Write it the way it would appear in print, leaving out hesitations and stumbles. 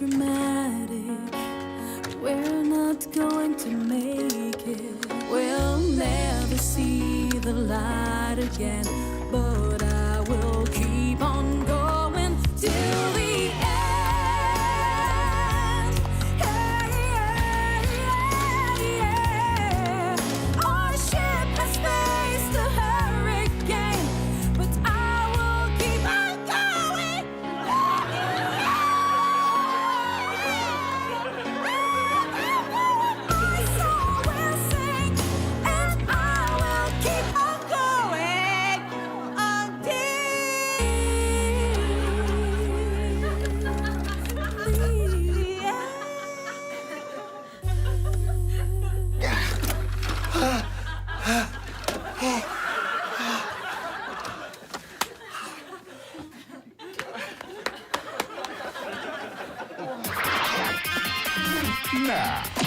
dramatic. We're not going to make it. We'll never see the light again. But I will keep on going till the end. Yeah, yeah, yeah, yeah. Our ship has faced a hurricane, but I will keep on going. My soul will sing, and I will keep on going Now,